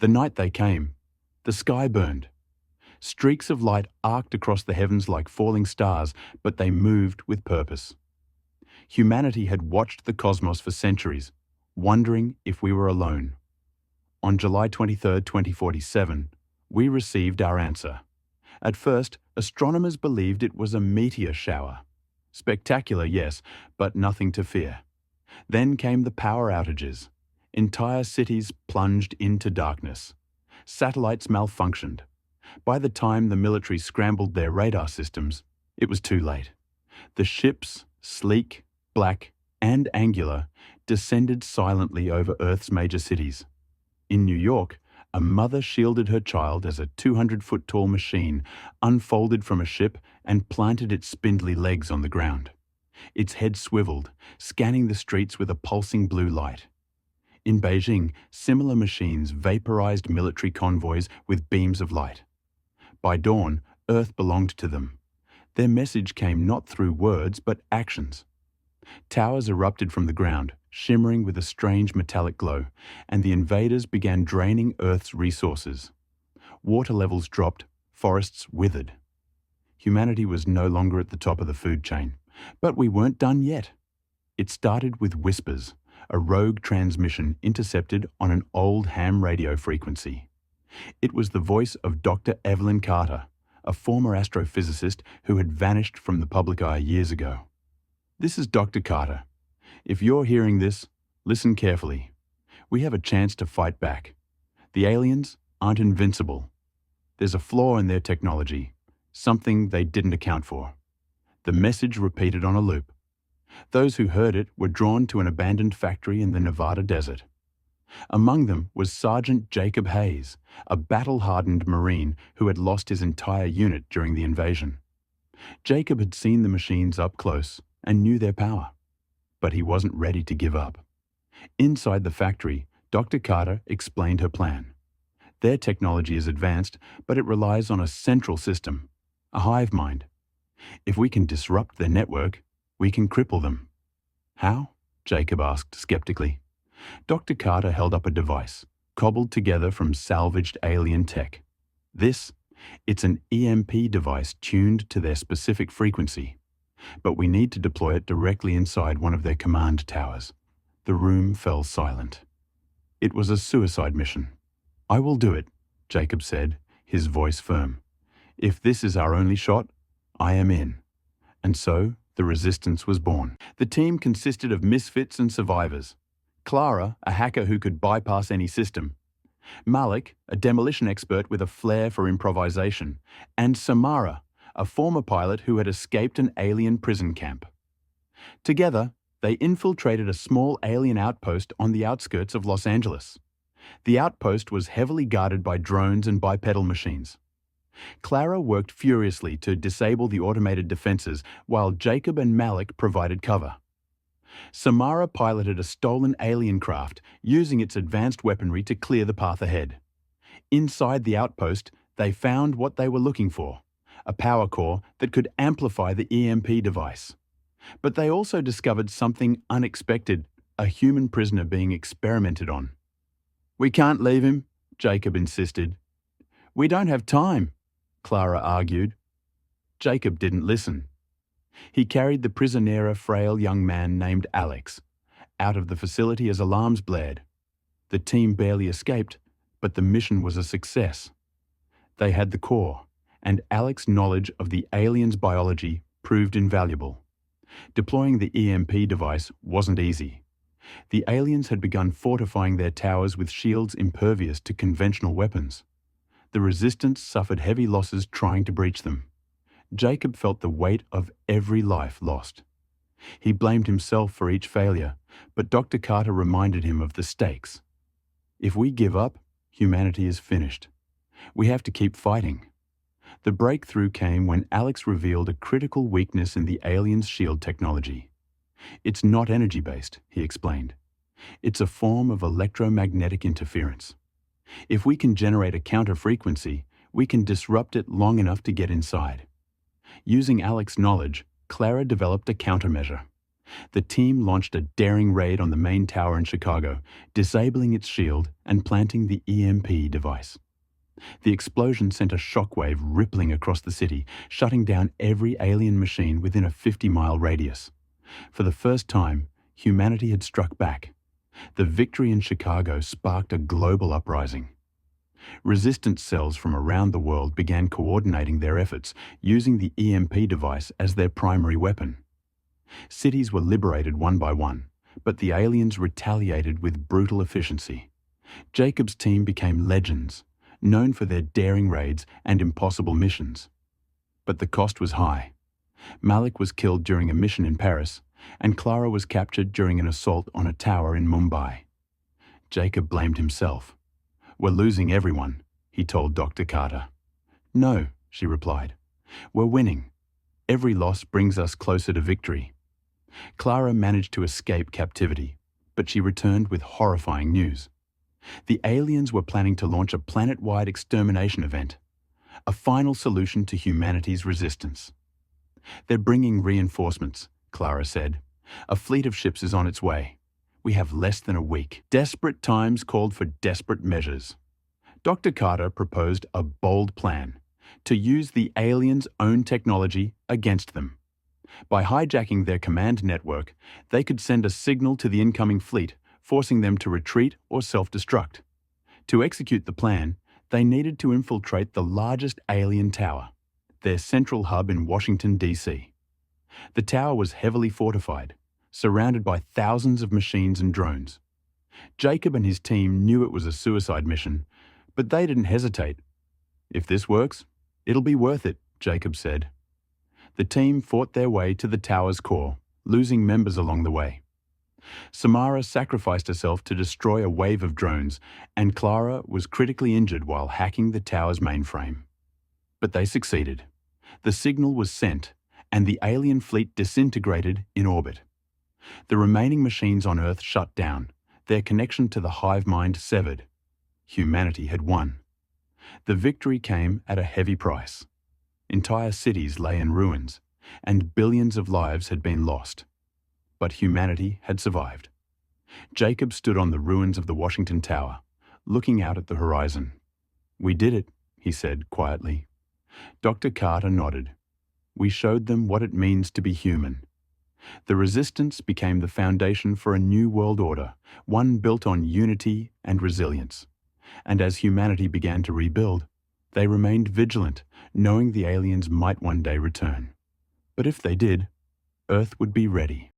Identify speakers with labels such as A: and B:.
A: The night they came, the sky burned. Streaks of light arced across the heavens like falling stars, but they moved with purpose. Humanity had watched the cosmos for centuries, wondering if we were alone. On July 23, 2047, we received our answer. At first, astronomers believed it was a meteor shower. Spectacular, yes, but nothing to fear. Then came the power outages. Entire cities plunged into darkness. Satellites malfunctioned. By the time the military scrambled their radar systems, it was too late. The ships, sleek, black, and angular, descended silently over Earth's major cities. In New York, a mother shielded her child as a 200-foot-tall machine unfolded from a ship and planted its spindly legs on the ground. Its head swiveled, scanning the streets with a pulsing blue light. In Beijing, similar machines vaporized military convoys with beams of light. By dawn, Earth belonged to them. Their message came not through words but actions. Towers erupted from the ground, shimmering with a strange metallic glow, and the invaders began draining Earth's resources. Water levels dropped, forests withered. Humanity was no longer at the top of the food chain, but we weren't done yet. It started with whispers, a rogue transmission intercepted on an old ham radio frequency. It was the voice of Dr. Evelyn Carter, a former astrophysicist who had vanished from the public eye years ago. This is Dr. Carter. If you're hearing this, listen carefully. We have a chance to fight back. The aliens aren't invincible. There's a flaw in their technology, something they didn't account for. The message repeated on a loop. Those who heard it were drawn to an abandoned factory in the Nevada desert. Among them was Sergeant Jacob Hayes, a battle-hardened Marine who had lost his entire unit during the invasion. Jacob had seen the machines up close and knew their power, but he wasn't ready to give up. Inside the factory, Dr. Carter explained her plan. Their technology is advanced, but it relies on a central system, a hive mind. If we can disrupt their network, we can cripple them. How? Jacob asked skeptically. Dr. Carter held up a device, cobbled together from salvaged alien tech. It's an EMP device tuned to their specific frequency. But we need to deploy it directly inside one of their command towers. The room fell silent. It was a suicide mission. I will do it, Jacob said, his voice firm. If this is our only shot, I am in. And so, the resistance was born. The team consisted of misfits and survivors. Clara, a hacker who could bypass any system. Malik, a demolition expert with a flair for improvisation. And Samara, a former pilot who had escaped an alien prison camp. Together, they infiltrated a small alien outpost on the outskirts of Los Angeles. The outpost was heavily guarded by drones and bipedal machines. Clara worked furiously to disable the automated defenses, while Jacob and Malik provided cover. Samara piloted a stolen alien craft, using its advanced weaponry to clear the path ahead. Inside the outpost, they found what they were looking for, a power core that could amplify the EMP device. But they also discovered something unexpected, a human prisoner being experimented on. We can't leave him, Jacob insisted. We don't have time, Clara argued. Jacob didn't listen. He carried the prisoner, a frail young man named Alex, out of the facility as alarms blared. The team barely escaped, but the mission was a success. They had the core, and Alex's knowledge of the aliens' biology proved invaluable. Deploying the EMP device wasn't easy. The aliens had begun fortifying their towers with shields impervious to conventional weapons. The resistance suffered heavy losses trying to breach them. Jacob felt the weight of every life lost. He blamed himself for each failure, but Dr. Carter reminded him of the stakes. If we give up, humanity is finished. We have to keep fighting. The breakthrough came when Alex revealed a critical weakness in the aliens' shield technology. It's not energy-based, he explained. It's a form of electromagnetic interference. If we can generate a counter-frequency, we can disrupt it long enough to get inside. Using Alex's knowledge, Clara developed a countermeasure, The team launched a daring raid on the main tower in Chicago, disabling its shield and planting the EMP device. The explosion sent a shockwave rippling across the city, shutting down every alien machine within a 50-mile radius. For the first time, humanity had struck back. The victory in Chicago sparked a global uprising. Resistance cells from around the world began coordinating their efforts, using the EMP device as their primary weapon. Cities were liberated one by one, but the aliens retaliated with brutal efficiency. Jacob's team became legends, known for their daring raids and impossible missions. But the cost was high. Malik was killed during a mission in Paris, and Clara was captured during an assault on a tower in Mumbai. Jacob blamed himself. "We're losing everyone," he told Dr. Carter. "No," she replied. "We're winning. Every loss brings us closer to victory." Clara managed to escape captivity, but she returned with horrifying news. The aliens were planning to launch a planet-wide extermination event, a final solution to humanity's resistance. "They're bringing reinforcements," Clara said. "A fleet of ships is on its way. We have less than a week." Desperate times called for desperate measures. Dr. Carter proposed a bold plan: to use the aliens' own technology against them. By hijacking their command network, they could send a signal to the incoming fleet, forcing them to retreat or self-destruct. To execute the plan, they needed to infiltrate the largest alien tower, their central hub in Washington, D.C. The tower was heavily fortified, surrounded by thousands of machines and drones. Jacob and his team knew it was a suicide mission, but they didn't hesitate. "If this works, it'll be worth it," Jacob said. The team fought their way to the tower's core, losing members along the way. Samara sacrificed herself to destroy a wave of drones, and Clara was critically injured while hacking the tower's mainframe. But they succeeded. The signal was sent, and the alien fleet disintegrated in orbit. The remaining machines on Earth shut down, their connection to the hive mind severed. Humanity had won. The victory came at a heavy price. Entire cities lay in ruins, and billions of lives had been lost. But humanity had survived. Jacob stood on the ruins of the Washington Tower, looking out at the horizon. "We did it," he said quietly. Dr. Carter nodded. "We showed them what it means to be human." The resistance became the foundation for a new world order, one built on unity and resilience. And as humanity began to rebuild, they remained vigilant, knowing the aliens might one day return. But if they did, Earth would be ready.